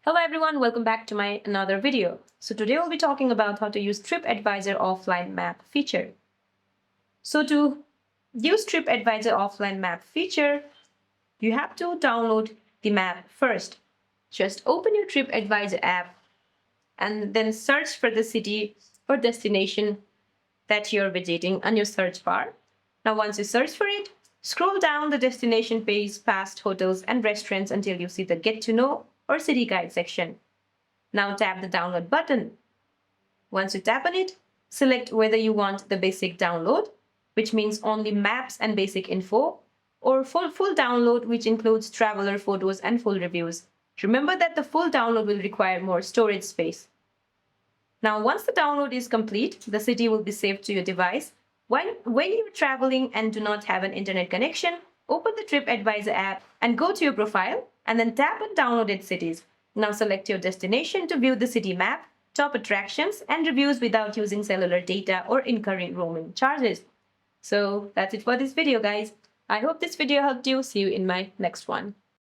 Hello everyone, welcome back to my another video. So today we'll be talking about how to use TripAdvisor offline map feature. So to use TripAdvisor offline map feature, you have to download the map first. Just open your TripAdvisor app and then search for the city or destination that you're visiting on your search bar. Now once you search for it, scroll down the destination page past hotels and restaurants until you see the Get to Know or City Guide section. Now tap the download button. Once you tap on it, select whether you want the basic download, which means only maps and basic info, or full download, which includes traveler photos and full reviews. Remember that the full download will require more storage space. Now once the download is complete, the city will be saved to your device. When you're traveling and do not have an internet connection, open the TripAdvisor app and go to your profile and then tap on Downloaded Cities. Now select your destination to view the city map, top attractions, and reviews without using cellular data or incurring roaming charges. So that's it for this video, guys. I hope this video helped you. See you in my next one.